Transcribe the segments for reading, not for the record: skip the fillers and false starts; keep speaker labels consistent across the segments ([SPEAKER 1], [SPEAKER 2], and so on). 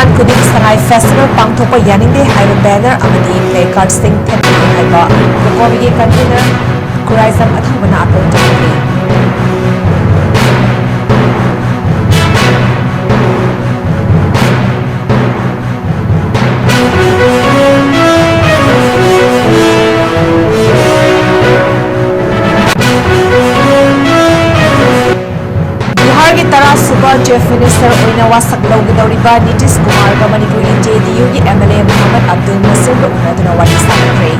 [SPEAKER 1] Thongan Khuding Sangai Festival Pangthokpa Yaningde Haiba Banner Amadi Play Card Sing Thepti Haiba Kokomigi Convener 𝐶𝐲 𝐷𝐬 Apple Tokri Chief Minister Oina Wasak Logdoriba Nitish Kumar ga Manipuri JDU ki MLA Muhammad Abdul Nasir ga unaduna wali sakre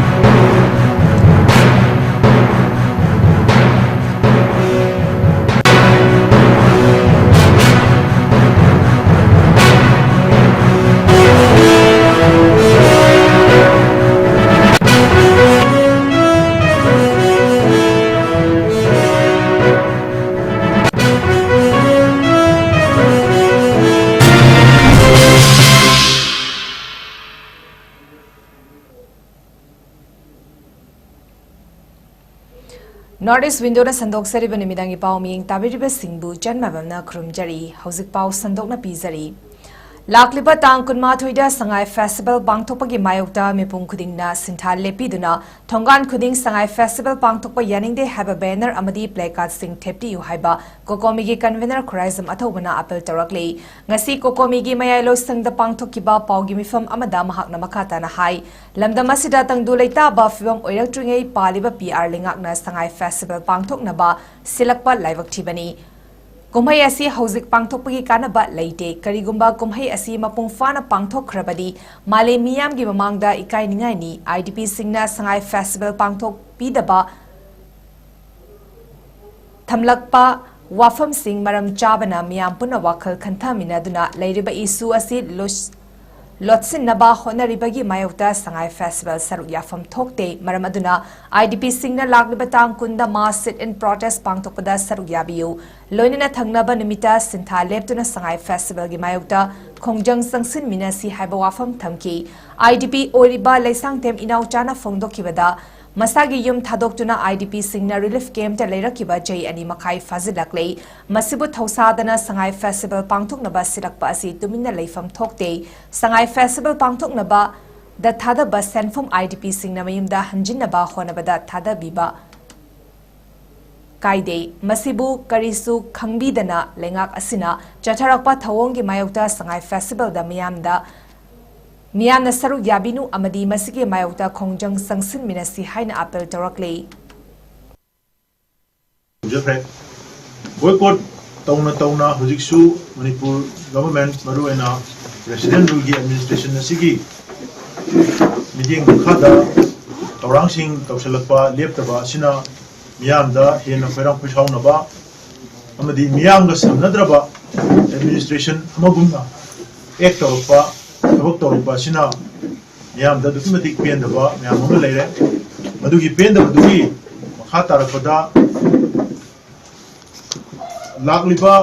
[SPEAKER 1] Northeast window na sandok sariba nimidangi pau miyeng tabiriba singbu janmabamna khurumjari hauzik pau sandok na pizari lakliba tang kunmathoida sangai festival pangthokpagi mayokta mipung khudingna sinthal lepiduna thongan khuding sangai festival pangthokpa yaningde haba banner amadi placard sing thepti yu haiba kokomigi convener 𝐶𝐲 𝐷𝐬 apel torakle ngasi kokomigi mayalo sangda pangthokiba paugi mifam amada mahakna makata na hai lamdam asida tangdu leita ba fibam oiraktringei paliba PR lingakna sangai festival pangthoknaba silakpa laibak thibani ꯀꯨꯝꯍꯩ ꯑꯁꯤ ꯍꯧꯖꯤꯛ ꯄꯥꯡꯊꯣꯛꯄꯒꯤ ꯀꯥꯟꯅꯕ ꯂꯩꯇꯦ ꯀꯔꯤꯒꯨꯝꯕ ꯀꯨꯝꯍꯩ ꯑꯁꯤ ꯃꯄꯨꯡ ꯐꯥꯅ ꯄꯥꯡꯊꯣꯛꯈ꯭ꯔꯕꯗꯤ ꯃꯥꯂꯦꯝ ꯃꯤꯌꯥꯝꯒꯤ ꯃꯃꯥꯡꯗ ꯏꯀꯥꯏꯅꯤꯡꯉꯥꯏꯅꯤ IDP ꯁꯤꯡꯅ ꯁꯉꯥꯏ ꯐꯦꯁꯇꯤꯚꯦꯜ ꯄꯥꯡꯊꯣꯛꯄꯤꯗꯕ ꯊꯝꯂꯛꯄ ꯋꯥꯐꯝꯁꯤꯡ ꯃꯔꯝ ꯆꯥꯕꯅ ꯃꯤꯌꯥꯝ ꯄꯨꯟꯅ ꯋꯥꯈꯜ ꯈꯟꯊꯃꯤꯟꯅꯗꯨꯅ ꯂꯩꯔꯤꯕ ꯏꯁꯨ ꯑꯁꯤ ꯂꯣꯠꯁꯤꯟꯅꯕ ꯍꯣꯠꯅꯔꯤꯕꯒꯤ ꯃꯥꯌꯣꯛꯇ ꯁꯉꯥꯏ ꯐꯦꯁꯇꯤꯚꯦꯜ ꯁꯔꯨꯛ ꯌꯥꯐꯝ ꯊꯣꯛꯇꯦ ꯃꯔꯝ ꯑꯗꯨꯅ IDP ꯁꯤꯡꯅ ꯂꯥꯛꯂꯤꯕ ꯇꯥꯡ 10ꯗ ꯃꯥꯁ ꯁꯤꯠ ꯏꯟ ꯄ꯭ꯔꯣꯇꯦꯁ ꯄꯥꯡꯊꯣꯛꯄꯗ ꯁꯔꯨꯛ ꯌꯥꯕꯤꯌꯨ ꯂꯣꯏꯅꯅ ꯊꯪꯅꯕ ꯅꯨꯃꯤꯠꯇ ꯁꯤꯟꯊꯥ ꯂꯦꯞꯇꯨꯅ ꯁꯉꯥꯏ ꯐꯦꯁꯇꯤꯚꯦꯜꯒꯤ ꯃꯥꯌꯣꯛꯇ ꯈꯣꯡꯖꯪ ꯆꯪꯁꯤꯟꯃꯤꯟꯅꯁꯤ ꯍꯥꯏꯕ ꯋꯥꯐꯝ ꯊꯝꯈꯤ IDP ꯑꯣꯏꯔꯤꯕ ꯂꯩꯁꯥꯡꯊꯦꯝ ꯏꯅꯥꯎꯆꯥꯅ ꯐꯣꯡꯗꯣꯛꯈꯤꯕꯗ ꯃꯁꯥꯒꯤ ꯌꯨꯝ ꯊꯥꯗꯣꯛꯇꯨꯅ IDP ꯁꯤꯡꯅ ꯔꯤꯂꯤꯐ ꯀꯦꯝꯞꯇ ꯂꯩꯔꯛꯈꯤꯕ ꯆꯍꯤ 2 ꯃꯈꯥꯏ ꯐꯥꯖꯤꯜꯂꯛꯂꯦ ꯃꯁꯤꯕꯨ ꯊꯧꯁꯥꯗꯅ ꯁꯉꯥꯏ ꯐꯦꯁꯇꯤꯚꯦꯜ ꯄꯥꯡꯊꯣꯛꯅꯕ ꯁꯤꯜꯂꯛꯄ ꯑꯁꯤ ꯇꯨꯃꯤꯟꯅ ꯂꯩꯐꯝ ꯊꯣꯛꯇꯦ ꯁꯉꯥꯏ ꯐꯦꯁꯇꯤꯚꯦꯜ ꯄꯥꯡꯊꯣꯛꯅꯕ ꯗ ꯊꯥꯗꯕ ꯁꯦꯟꯐꯝ IDP ꯁꯤꯡꯅ ꯃꯌꯨꯝꯗ ꯍꯟꯖꯤꯟꯅꯕ ꯍꯣꯠꯅꯕꯗ ꯊꯥꯗꯕꯤꯕ ꯀꯥꯏꯗꯦ ꯃꯁꯤꯕꯨ ꯀꯔꯤꯁꯨ ꯈꯪꯕꯤꯗꯅ ꯂꯩꯉꯥꯛ ꯑꯁꯤꯅ ꯆꯠꯊꯔꯛꯄ ꯊꯧꯑꯣꯡꯒꯤ ꯃꯥꯌꯣꯛꯇ ꯁꯉꯥꯏ ꯐꯦꯁꯇꯤꯚꯦꯜꯗ ꯃꯤꯌꯥꯝꯅ ꯁꯔꯨꯛ ꯌꯥꯕꯤꯅꯨ ꯑꯃꯗꯤ ꯃꯁꯤꯒꯤ ꯃꯥꯌꯣꯛꯇ ꯈꯣꯡꯖꯪ ꯆꯪꯁꯤꯟꯃꯤꯟꯅꯁꯤ ꯍꯥꯏꯅ appeal ꯇꯧꯔꯛꯂꯦ
[SPEAKER 2] boycott tawna hujiksu manipur government maruena president rugi administration asigi meeting khada tawrangsing tawsalakpa leptaba sina miyamda hena ferang phusaunaba amadi miyamga samnadraba administration amagumna ek tawpa ꯊꯕꯛ ꯇꯧꯔꯛꯄ ꯑꯁꯤꯅ ꯃꯤꯌꯥꯝꯗ ꯑꯗꯨꯛꯀꯤ ꯃꯇꯤꯛ ꯄꯦꯟꯗꯕ ꯃꯌꯥꯝ ꯑꯃ ꯂꯩꯔꯦ ꯃꯗꯨꯒꯤ ꯄꯦꯟꯗꯕꯗꯨꯒꯤ ꯃꯈꯥ ꯇꯥꯔꯛꯄꯗ ꯂꯥꯛꯂꯤꯕ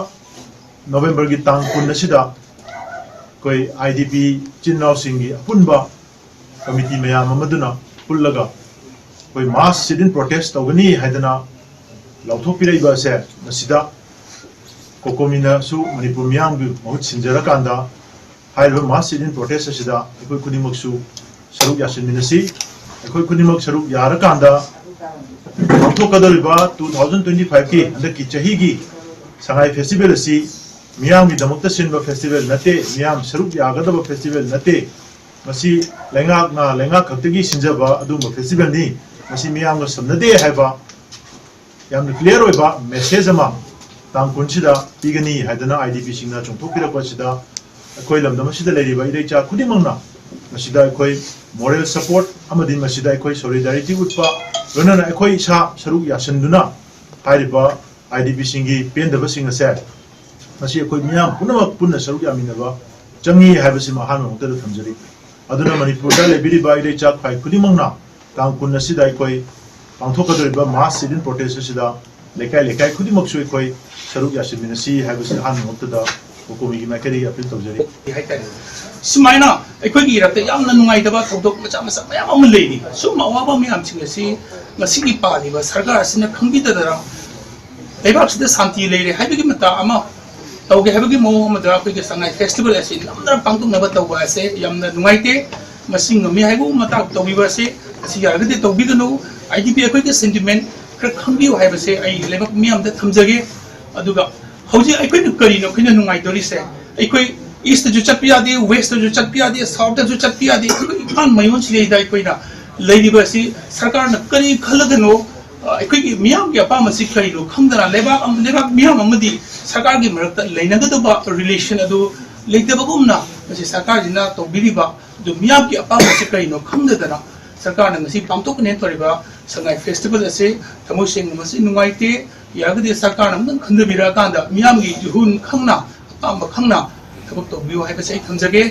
[SPEAKER 2] ꯅꯣꯕꯦꯝꯕꯔꯒꯤ ꯇꯥꯡ 10 ꯑꯁꯤꯗ ꯑꯩꯈꯣꯏ IDP ꯆꯤꯟꯅꯥꯎꯁꯤꯡꯒꯤ ꯑꯄꯨꯟꯕ ꯀꯃꯤꯇꯤ ꯃꯌꯥꯝ ꯑꯃꯗꯨꯅ ꯄꯨꯜꯂꯒ ꯑꯩꯈꯣꯏ ꯃꯥꯁ ꯁꯤꯠ ꯏꯟ ꯄ꯭ꯔꯣꯇꯦꯁ ꯇꯧꯒꯅꯤ ꯍꯥꯏꯗꯅ ꯂꯥꯎꯊꯣꯛꯄꯤꯔꯛꯏꯕ ꯑꯁꯦ ꯃꯁꯤꯗ ꯀꯣꯀꯣꯃꯤꯅꯁꯨ ꯃꯅꯤꯄꯨꯔ ꯃꯤꯌꯥꯝꯒꯤ ꯃꯍꯨꯠ ꯁꯤꯟꯖꯔꯀꯥꯟꯗ ꯍꯥꯏꯔꯤꯕ ꯃꯥꯁ ꯁꯤꯠ ꯏꯟ ꯄ꯭ꯔꯣꯇꯦꯁ ꯑꯁꯤꯗ ꯑꯩꯈꯣꯏ ꯈꯨꯗꯤꯡꯃꯛꯁꯨ ꯁꯔꯨꯛ ꯌꯥꯁꯤꯟꯃꯤꯟꯅꯁꯤ ꯑꯩꯈꯣꯏ ꯈꯨꯗꯤꯡꯃꯛ ꯁꯔꯨꯛ ꯌꯥꯔꯀꯥꯟꯗ ꯄꯥꯡꯊꯣꯛꯀꯗꯧꯔꯤꯕ 2025ꯀꯤ ꯍꯟꯗꯛꯀꯤ ꯆꯍꯤꯒꯤ ꯁꯉꯥꯏ ꯐꯦꯁꯇꯤꯚꯦꯜ ꯑꯁꯤ ꯃꯤꯌꯥꯝꯒꯤꯗꯃꯛꯇ ꯁꯤꯟꯕ ꯐꯦꯁꯇꯤꯚꯦꯜ ꯅꯠꯇꯦ ꯃꯤꯌꯥꯝ ꯁꯔꯨꯛ ꯌꯥꯒꯗꯕ ꯐꯦꯁꯇꯤꯚꯦꯜ ꯅꯠꯇꯦ ꯃꯁꯤ ꯂꯩꯉꯥꯛ ꯈꯛꯇꯒꯤ ꯁꯤꯟꯖꯕ ꯑꯗꯨꯒꯨꯝꯕ ꯐꯦꯁꯇꯤꯚꯦꯜꯅꯤ ꯃꯁꯤ ꯃꯤꯌꯥꯝꯒ ꯁꯝꯅꯗꯦ ꯍꯥꯏꯕ ꯌꯥꯝꯅ ꯀ꯭ꯂꯤꯌꯔ ꯑꯣꯏꯕ ꯃꯦꯁꯦꯖ ꯑꯃ ꯇꯥꯡ 10ꯁꯤꯗ ꯄꯤꯒꯅꯤ ꯍꯥꯏꯗꯅ IDP ꯁꯤꯡꯅ ꯆꯣꯡꯊꯣꯛꯄꯤꯔꯛꯄ ꯑꯁꯤꯗ ꯑꯩꯈꯣꯏ ꯂꯝꯗꯝ ꯑꯁꯤꯗ ꯂꯩꯔꯤꯕ ꯏꯔꯩꯆꯥ ꯈꯨꯗꯤꯡꯃꯛꯅ ꯃꯁꯤꯗ ꯑꯩꯈꯣꯏ ꯃꯣꯔꯦꯜ ꯁꯄꯣꯔꯠ ꯑꯃꯗꯤ ꯃꯁꯤꯗ ꯑꯩꯈꯣꯏ ꯁꯣꯂꯤꯗꯥꯔꯤꯇꯤ ꯎꯠꯄ ꯂꯣꯏꯅꯅ ꯑꯩꯈꯣꯏ ꯏꯁꯥ ꯁꯔꯨꯛ ꯌꯥꯁꯤꯟꯗꯨꯅ ꯍꯥꯏꯔꯤꯕ IDP ꯁꯤꯡꯒꯤ ꯄꯦꯟꯗꯕꯁꯤꯡ ꯑꯁꯦ ꯃꯁꯤ ꯑꯩꯈꯣꯏ ꯃꯤꯌꯥꯝ ꯄꯨꯝꯅꯃꯛ ꯄꯨꯟꯅ ꯁꯔꯨꯛ ꯌꯥꯃꯤꯟꯅꯕ ꯆꯪꯉꯤ ꯍꯥꯏꯕꯁꯤꯃ ꯑꯍꯥꯟꯕ ꯃꯛꯇꯗ ꯊꯝꯖꯔꯤ ꯑꯗꯨꯅ ꯃꯅꯤꯄꯨꯔꯗ ꯂꯩꯕꯤꯔꯤꯕ ꯏꯔꯩꯆꯥ ꯈ꯭ꯋꯥꯏ ꯈꯨꯗꯤꯡꯃꯛꯅ ꯇꯥꯡ 10 ꯑꯁꯤꯗ ꯑꯩꯈꯣꯏ ꯄꯥꯡꯊꯣꯛꯀꯗꯧꯔꯤꯕ ꯃꯥꯁ ꯁꯤꯠ ꯏꯟ ꯄ꯭ꯔꯣꯇꯦꯁ ꯑꯁꯤꯗ ꯂꯩꯀꯥꯏ ꯈꯨꯗꯤꯡꯃꯛꯁꯨ ꯑꯩꯈꯣꯏ ꯁꯔꯨꯛ ꯌꯥꯁꯤꯟꯃꯤꯟꯅꯁꯤ ꯍꯥꯏꯕꯁꯤ ꯑꯍꯥꯟꯕ ꯃꯛꯇꯗ ꯀꯣꯀꯣꯃꯤꯒꯤ ꯃꯥꯏꯀꯩꯗꯒꯤ ꯑꯄꯤꯜ ꯇꯧꯖꯔꯤ
[SPEAKER 3] ꯍꯥꯏꯇꯥꯔꯦ ꯁꯨꯃꯥꯏꯅ ꯑꯩꯈꯣꯏꯒꯤ ꯏꯔꯛꯇ ꯌꯥꯝꯅ ꯅꯨꯡꯉꯥꯏꯇꯕ ꯊꯧꯗꯣꯛ ꯃꯆꯥ ꯃꯌꯥꯝ ꯑꯃ ꯂꯩꯔꯤ ꯁꯨꯝ ꯑꯋꯥꯕ ꯃꯌꯥꯝꯁꯤꯡ ꯑꯁꯤ ꯉꯁꯤꯒꯤ ꯄꯥꯜꯂꯤꯕ ꯁꯔꯀꯥꯔ ꯑꯁꯤꯅ ꯈꯪꯕꯤꯗꯗꯅ ꯂꯩꯕꯥꯛꯁꯤꯗ ꯁꯥꯟꯇꯤ ꯂꯩꯔꯦ ꯍꯥꯏꯕꯒꯤ ꯃꯇꯥ ꯑꯃ तौगे है मौम अखोई संगाई फेस्टिवल असे नमदर पांगतुकनब तौब असे यामना नुंगाइते मसिंग मी हाइबु मता तौबिबा असे असी यारगदे तौबिगनु आईडीपी अखोई सेंटिमेंट खर खंबियो हाइबसे आई लेबक मियाम द थमजगे अदुगा हौजी अखोई करिनो खिन नुंगाइदोरिसे अखोई ईस्ट जो चटपियादे वेस्ट जो चटपियादे साउथ जो चटपियादे इफान मयोन सिलेदा अखोइना लेदिबा असी सरकार न करी खलगनो अखोई मियाम के अपाम असी करिनो खंगदना लेबाक मियाम अमदी सरकार की मरकत लेनगदबा रिलेशन अदु लेतबगुमना मसी सरकार जिना तौबिरिबा दु मियाम की अपाम असी करिनो खंगदना सरकार ने मसी पांगतोकने तोरिबा संगाई फेस्टिवल असे थमोसिंग मसी नुंगाइते यागदे सरकार नमदन खंदबिरा कांदा मियाम की जुहुन खंगना अपाम खंगना थबक तौबियो हाइबसे थमजगे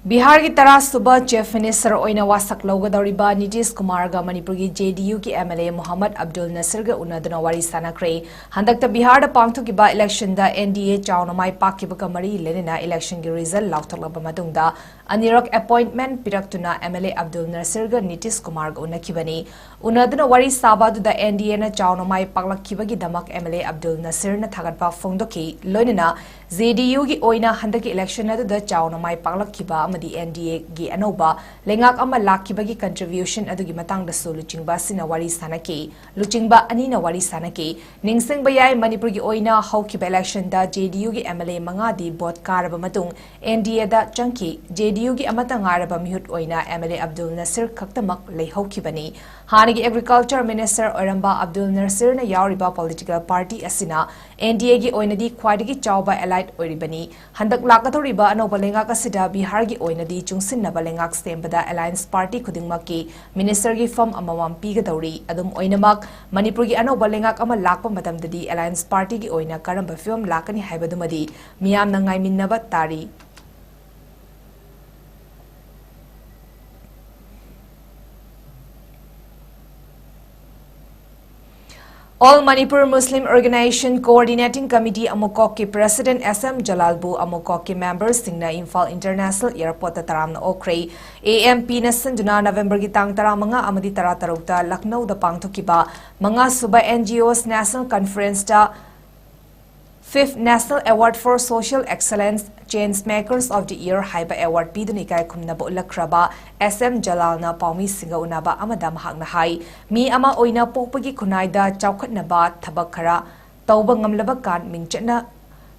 [SPEAKER 1] बिहार की 10 सुबह चीफ मिनिस्टर ओइना वासक लौगदौरिबा नीतीश कुमार गा मणिपुर की जेडीयू की एमएलए मोहम्मद अब्दुल नसीर गा उन्नदुना वारी सानाख्रे हंदकता बिहार पांगथोकिबा इलेक्शन दा एनडीए चाउना माई पाकिबगा मरी लेनेना इलेक्शन की रिजल्ट लाउथोकलबा मतुंगदा अनिरक अपॉइंटमेंट पिरक्तुना एमएलए अब्दुल नसीर गा नीतीश कुमार गा उन्नखिबनी उन्नदुना वारी साबादुदा एनडीए ना चाउना माई पाकलखिबगी दमक एमएलए अब्दुल नसीर ना थागतपा फोंदोकी लोइनेना जेडीयू की ओइना हंदकी इलेक्शन अदुदा चाउना माई पाकलखिबा अमदी एनडीए की अनौबा लेंगाक अमा लाखिबगी कंट्रीब्यूशन अदुगी मतंगदसु लुचिंगबा सिना वारी सानकी लुचिंगबा अनीना वारी सानकी निंगसिंगबा याय मणिपुर की ओइना हौखिबा इलेक्शन दा जेडीयू की एमएलए मंगादी बोट कारबा मतुंग एनडीए दा चंकी जेडीयू की अमता ngaraba mihut oina MLA Abdul Nasir khaktamak leihokibani hanigi agriculture minister oramba Abdul Nasir na yauriba political party asina NDA gi oinadi khwaidagi chawba allied oiribani handak lakathoriba anoba lengak asida Bihar gi oinadi chungsinnaba lengak stembada alliance party khudingmaki minister gi form amawam pigadori adum oinamak Manipur gi anoba lengak ama lakpa matamdadi alliance party gi oina karamba film lakani haibadumadi miyam na ngaiminaba tari All Manipur Muslim Organization Coordinating Committee Amokok ki President SM Jalalbu Amokok ki members singna Imphal International Airport ta taramna okre AMP na sanduna November gi tang taramanga amadi taratarukta Lucknow da pangthokiba mga suba NGOs National Conference ta 5th National Award for Social Excellence Changemakers of the Year Haiba Award piduni kai khumnaba ulakraba SM Jalalna paumi singa unaba amada mahakna hai mi ama oina pokpagi khunaida chaukhatnaba thabak khara tauba ngamlaba kan mingchatna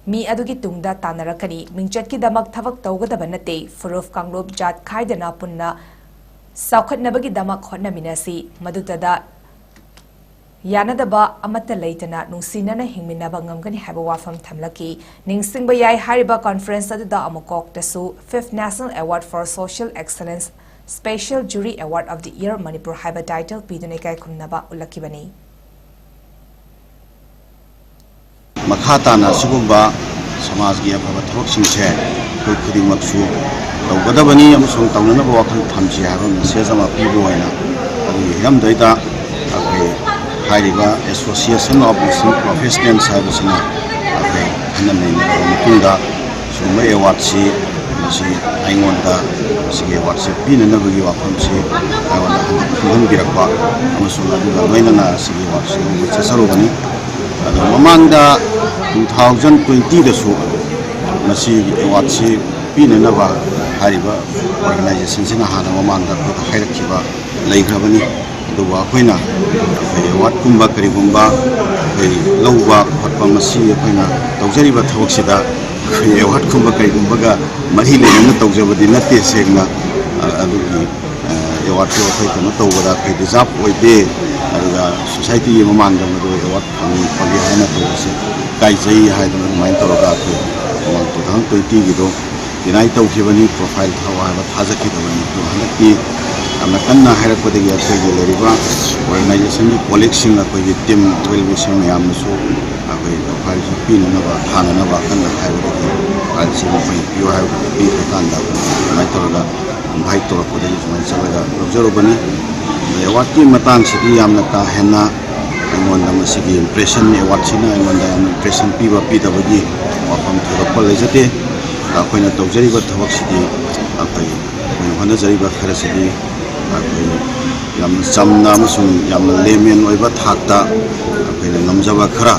[SPEAKER 1] mi adugi tungda tanarakani mingchat ki damak thabak taugadaba nate furuf kanglop jat khaidana punna saukhatnabagi damak hotnaminasi madutada Yanadaba amata leitana nungsinana hingminaba ngamgani haiba wafam thamlaki ningsingba yai hariba conference aduda amokok tasu 5th National Award for Social Excellence Special Jury Award of the Year Manipur haiba title pidune kai khumnaba ulakibani
[SPEAKER 4] Makhatana sugumba samaj gi afaba thabak singse koi khudingmaksu tawgadabani amasung tawnanaba wakhal thamji haiba message ama pibu haina adu yam daita Hariba Association of Muslim Professionals Servicena Hanamina Suma Watsi Aingonda Sige Watsi Pinanabu Wakamsi I want to Birapa Amasula Lena Sige Watsi Sarubani Mamanda 2020 the Su Nasi Watsi Pinanaba Hariba Organization Sinahana Mamanda Hirakiba Laikabani Duwa Quina, what Kumba Karigumba, Lowa, what Pamasi, Quina, Togeriba Toxida, what Kumba Karigumbaga, Mahila, and the Toxa, the Nati Segna, what you take not over that pay this up with the society Mamanda, what Paliana Kozai had a mentor to Tigido, the night of Hivani profile, however, has a kid of 200. Amnakanna hairakwadagi akhoi leriba organization ni collection akhoi team well-wishing mayam nasu akhoi profile pin na ba thana na ba kanna hairakwadagi alsi mo pai you have be kanda mai toroga bhai torakwadagi jumai salaga observe bani award matang sidi yamna ka henna ngonda masigi impression award sina ngonda impression piba pidabagi wafam thorakpa lejate akhoi na tawjari ba thawak sidi akhoi hona jari ba khara sidi yamna chamna amasung yamna lemen oiba thakta akhina ngamjaba khara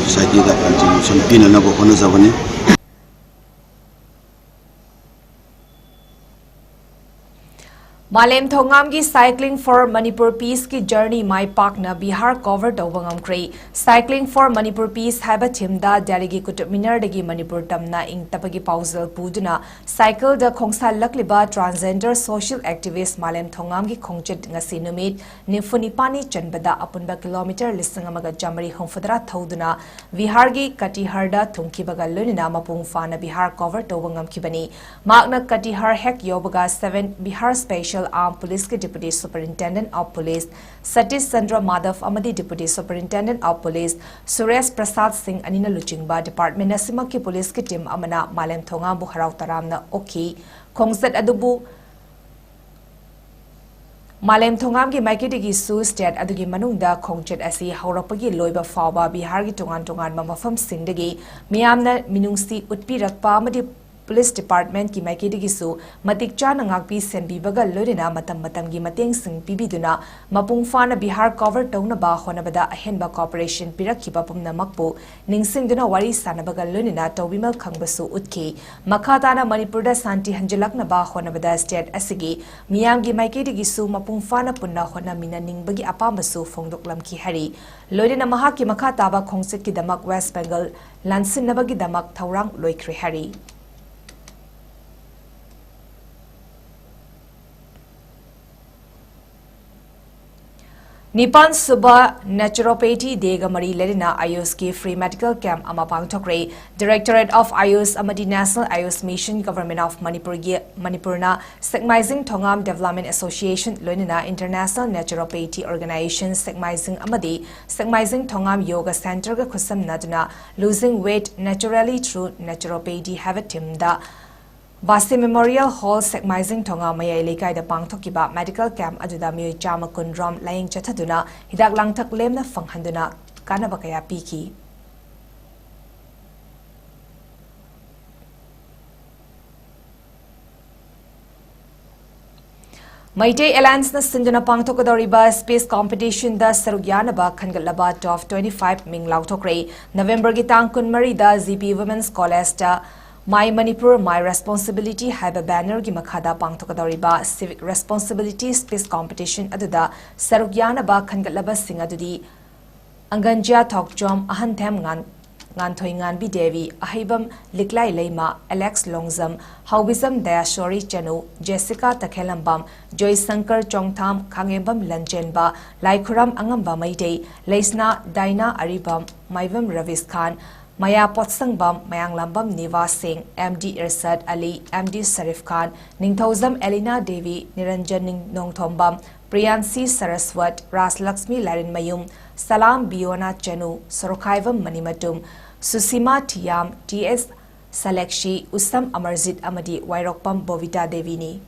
[SPEAKER 4] society da contribution pinana bo honajabani.
[SPEAKER 1] Malem Thongamgi Cycling for Manipur Peace ki journey mai pakna Bihar cover tawbangam krei. Cycling for Manipur Peace haiba thimda Delhi Kutub Minar dagi Manipur tamna ing tapagi pausal puduna cycle da khongsal lakliba transgender social activist Malem Thongamgi khongchet ngasi numit nifuni pani chanbada apunba kilometer lisangamaga jamari homfadra thauduna Bihar gi Katihar thungkibaga lunina mapung fana Bihar cover tawbangam kibani. Magna Katihar hek yobaga 7 Bihar Special Armed Police के Deputy Superintendent of Police Satish Chandra Madhav Amadi Deputy Superintendent of Police Suresh Prasad Singh Anina Luchingba Department Nasima की Police की team Amana Malem Thonga bu harau taramna oki khongset adubu Malem Thongam की माइकेटगी सु state अदुगी मनुंगदा खोंगचेट असि हौरपगी लोइबा फावबा बिहार की टोंगान मफम सिंगदगी मियामना मिनुंगसी उत्पीरकपा अमदि Police Department की माइकेटगी सु मतिक चाना ngakpi senbibaga loina matam gi mateng sing pibiduna mapung fana Bihar cover taunaba honabada ahenba cooperation pirakhiba pumna makpu ningsingduna wari sanabaga loina tawbimal khangbasu utki makhatana Manipur da santi hanjalakna ba honabada state asigi miyam gi maiketigi su mapung fana punna hona mina ningbagi apambasu phongdoklam ki hari loina maha ki makhataba khongset ki damak West Bengal lansin nabagi damak thaurang loikre hari. Nipan Suba Naturopathy Dega Mari Lerina Ayus ki free medical camp ama pangthokre Directorate of Ayus Amadi National Ayus Mission Government of Manipurna 𝐶𝐿𝐼𝐯𝐸 Thongam Development Association Loinina International Naturopathy Organization 𝐶𝐿𝐼𝐯𝐸 Amadi 𝐶𝐿𝐼𝐯𝐸 Thongam Yoga Center ga khusam naduna losing weight naturally through naturopathy habitim da Basi Memorial Hall 𝐶𝐿𝐼𝐯𝐸 Thonga Mayai Lekai da pangthokiba medical camp aduda mioi chama kunram laying chathaduna hidak langthak lemna fanghanduna kanaba kaya piki. Maitei Alliance na sinjana pangthokadoriba space competition da sarugyanaba khangatlaba top 25 ming lauthokre November gi tang kunmari da ZP Women's College da My Manipur, My Responsibility haiba banner gi makhada pangthokadoriba Civic Responsibility Space Competition aduda sarugyanaba khangatlaba sing adudi Anganja Thokjom Ahanthem Nganthoi Nganbi Devi Ahibam Liklai Leima Alex Longzam Haubizam Dayashori Chanu Jessica Takhelambam Joy Sankar Chongtham Khangembam Lanchenba Laikhuram Angamba Maitei Leisna Daina Aribam Maivam Ravis Khan Maya Potsangbam, Mayanglambam Niva Singh, MD Irsad Ali, MD Sarif Khan, Ningthozam Elina Devi, Niranjan Nongthombam, Priyansi Saraswat, Ras Laxmi Larin Mayum, Salam Biona Chanu, Sorokhaivam Manimatum, Susima Tiyam, TS Salekshi, Usam Amarzit Amadi, Wairokpam Bovita Devini.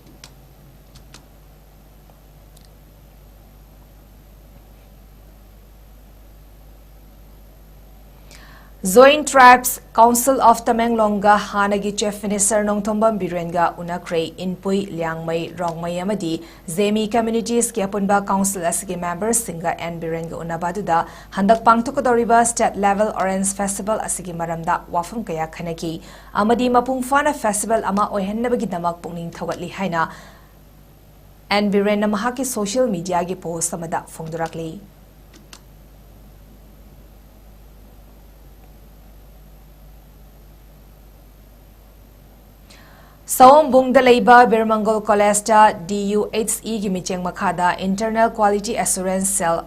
[SPEAKER 1] Zoin Tribes Council of Tamenglongga Hanagi Chief Minister Nongthombam Birenga Unakre Inpui Liangmai Rongmai Amadi Zemi Communities ki apunba Council asigi members singa and Birenga Unabaduda Handak Pangtokadoriba State Level Orange Festival asigi maramda wafam kaya khanaki Amadi Mapungfana Festival ama oihennabagi damak pungning thawatli haina and Birenna mahaki social media gi post samada phongdurakli. Sawambung Dalaiba Birmangol College DUHE gi micheng makhada Internal Quality Assurance Cell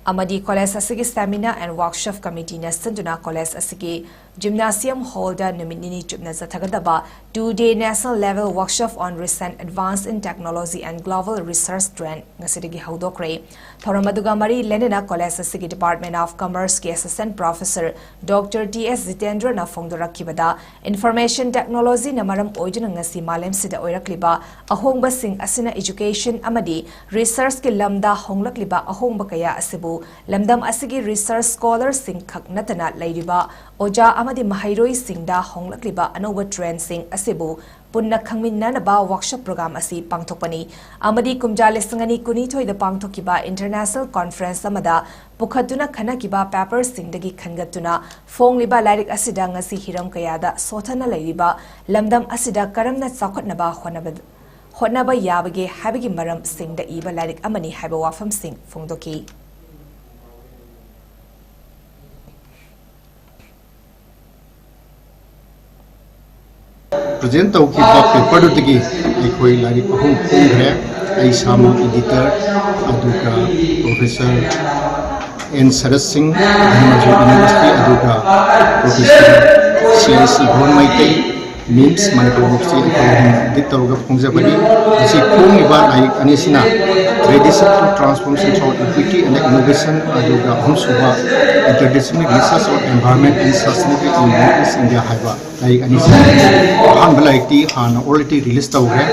[SPEAKER 1] Amadi College asigi Stamina and Workshop Committee na sanduna College asigi Gymnasium Hall da numinini chupna zathagadaba 2-day national level workshop on recent advance in technology and global research trend ngasidigi haudokre Thoramaduga Mari Lenina College asigi Department of Commerce ki Assistant Professor Dr. T.S. Zitendra na phongdorakibada Information Technology na maram oijuna ngasi malem sida oirakliba ahongba sing asina education amadi research ki lamda honglakliba ahongba kaya asibu lamdam asigi research scholar sing khak natana leiriba oja amadi mahairoi singda honglakliba anova trend sing asibu punna khangminnanaba workshop program asi pangthokpani amadi kumjale sangani kuni thoida pangthokiba international conference amada pukhatuna khanakiba paper singdagi khangatuna fongliba lairik asida ngasi hiram kayada sothana lairiba lamdam asida karamna chakhotnaba hotnaba yabage habigi maram singda iba lairik amani haiba wafam sing fongdoki
[SPEAKER 5] present tau ki paper dutigi ekoi lari ahum phungre ai samu editor aduga professor N Saras Singh University aduga professor CIC Bhon Maitai MIMS Manipur University ekoi dictaroga phungjabani asi phungiba lai anisina tradition to transformation through equity and innovation aduga ahum suba interdisciplinary research on environment and sustainability in Northeast India haiba lai anisina han balaiti han already release tawre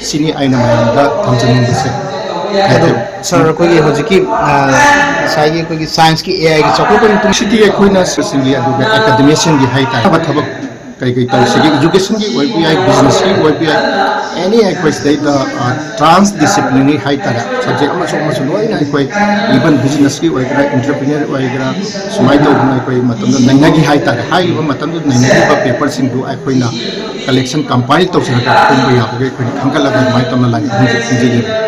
[SPEAKER 5] sini aina mayanda thamjanung base
[SPEAKER 6] sir कोई होजिकी साइगे कोई science की AI की चौकोपन
[SPEAKER 5] तुमसिटी एकोइना सिंगी अदुगा academician की हाइटा थबक कई कई तौसिगी education की ओपीआई बिजनेस की ओपीआई एनी एक्वाइस डेटा ट्रांस डिसिप्लिनरी हाइटा सब्जेक्ट अमसो लोइना कोई इवन बिजनेस की ओइगरा एंटरप्रेन्योर ओइगरा सुमाइ तौना कोई मतम नैनागी हाइटा हाइबा मतम नैनागी पेपर सिंदु आइकोइना कलेक्शन कंपाइल तौसरका कुंबा याबगे कोई खंगलगा माइ तमना लागि Hunje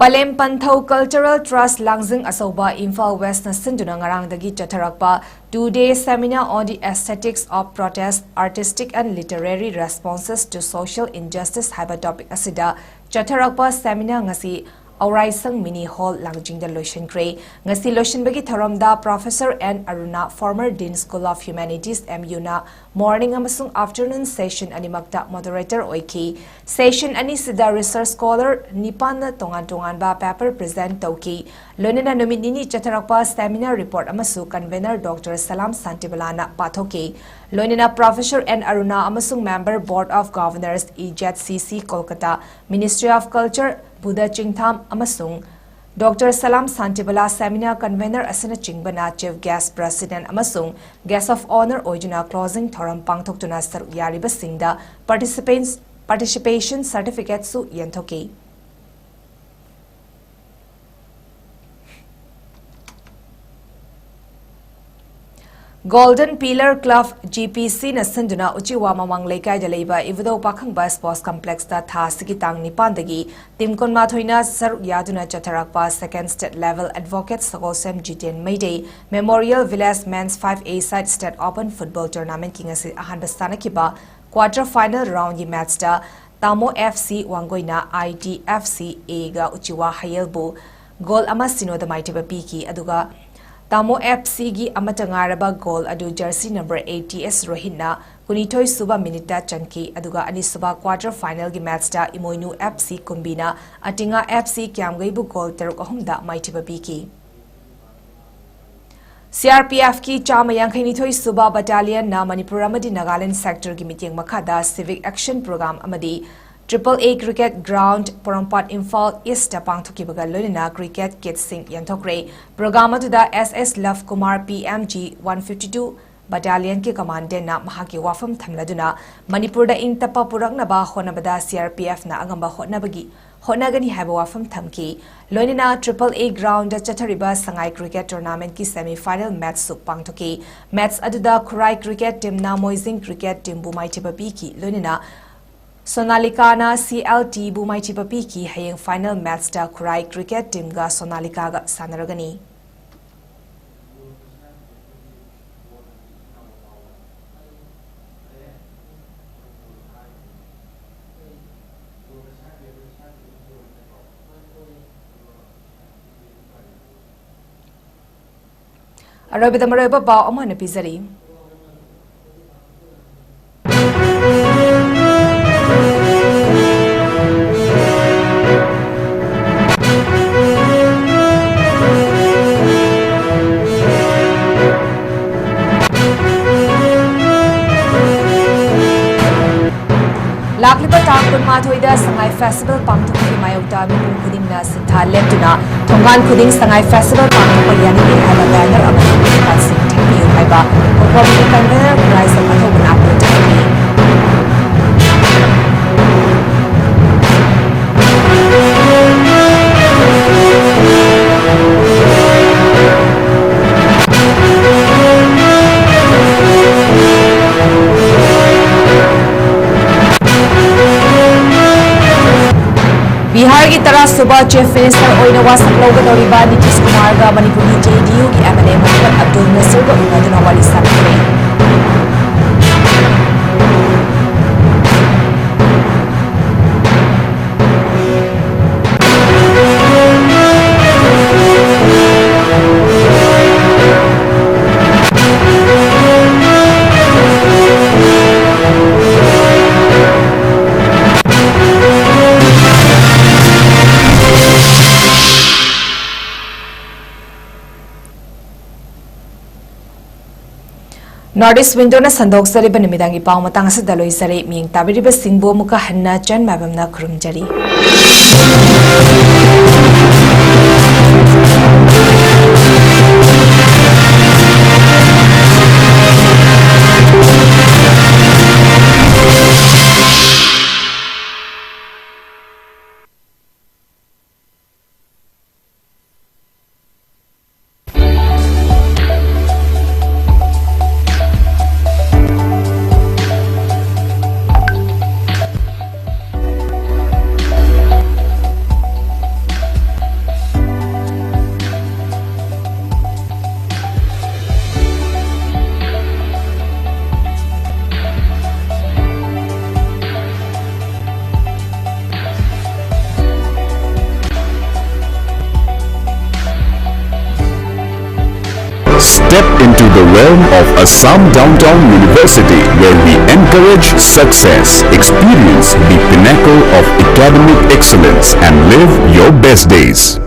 [SPEAKER 1] Palem Panthau Cultural Trust Langzing Asoba Imphal West na sinduna ngarangdagi chatharakpa 2-day seminar on the aesthetics of protest, artistic and literary responses to social injustice haiba topic asida chatharakpa seminar ngasi Aurai Sang Mini Hall Langjingda Loishankre ngasi Loishanbagi Tharamda Professor N Aruna former Dean School of Humanities MU na morning amasung afternoon session animakta moderator oiki session ani sida research scholar nipan na tongan ba paper present tauki lonena nominini chatharakpa seminar report amasu convener Dr. Salam Santibalana pathoki lonena Professor N Aruna amasung member Board of Governors 𝐋𝐢𝐯𝐶 Kolkata Ministry of Culture Buddha Chingtham amasung Dr. Salam Santibala Seminar Convener Asana Chingbana Chief Guest President amasung Guest of Honor Oijuna Closing Thoram Pangthoktuna Saruk Yariba Singda Participation Certificate Su Yenthoki Golden Pillar Club GPC na sinduna uchiwa mamang leikai da leiba ivudo pakhang ba sports complex da tha sigi tang nipan dagi timkon ma thoina saruk yaduna chatharakpa second state level advocate 𝐶𝐞𝐲𝐸 Mayday Memorial Village Men's 5A side state open football tournament king asi ahan bastana kiba quarter final round gi match da Tamo FC Wangoina IDFC A ga uchiwa hayelbu goal ama sinoda maitiba piki aduga Tamo FC gi amatangaraba goal adu jersey number 80S Rohina kunithoi suba minute chanki aduga ani suba quarter final gi match da Imoinu FC Kumbina atinga FC 𝐶𝐞𝐲𝐸 goal 3-3 maitiba piki CRPF ki chama yankainithoi suba battalion na Manipur amadi Nagaland sector gi meeting makhada civic action program amadi 𝐷𝐴 Cricket Ground Porompat Imphal East pangthokibaga loina cricket kit sing yanthokre program aduda SS Love Kumar PMG 152 battalion ki commandant na mahaki wafam thamladuna Manipur da ingtapa puraknaba honabada CRPF na agamba honagani haiba wafam thamki loina 𝐷𝐴 Ground da chathariba sangai cricket tournament ki semi final match su pangthoki match aduda Khurai cricket team na Moising cricket team bu maitiba biki loina Sonalika na CLT Bumaiti Papiki hayeng final match da Khurai cricket team ga Sonalika ga sanaragani. Arabida maraba ba amana pizari. Laklipa Tang Kunma Thoida Sangai Festival Pangtuki Mayok ꯃꯥꯌꯣꯛꯇ ꯃꯤꯄꯨꯝ ꯈꯨꯗꯤꯡꯅ ꯁꯤꯟꯊꯥ ꯂꯦꯞꯇꯨꯅ ꯊꯣꯡꯒꯥꯟ ꯈꯨꯗꯤꯡ ꯁꯉꯥꯏ festival ꯄꯥꯡꯊꯣꯛꯄ ꯌꯥꯅꯤꯡꯉꯦ ꯍꯥꯏꯕ banner ꯑꯃꯁꯨꯡ ꯄꯣꯁꯇꯔꯁꯤꯡ ꯊꯦꯠꯄꯤꯌꯨ ꯍꯥꯏꯕ ꯀꯣꯡꯄꯥꯜꯒꯤ convener ꯈꯨꯔꯥꯏꯁꯝ ꯑꯊꯧꯕꯅ appeal ꯇꯧꯔꯤ꯫ बिहार की 10th चीफ मिनिस्टर वासक लौगदौरिबा नीतीश कुमार मणिपुर JDU की MLA मोहम्मद अब्दुल नसीर उन्नदुना वारी सानखरे। नॉर्थ-ईस्ट विंडोना संदोक्सरिबा निमिदांगी पाव मतंग असदा लोइसरे मियंग ताबिरिबा सिंगबो मुका हन्ना ꯆꯟꯃꯥꯏꯕꯝꯅ खुरुमजरी।
[SPEAKER 7] Step into the realm of Assam Downtown University, where we encourage success, experience the pinnacle of academic excellence, and live your best days.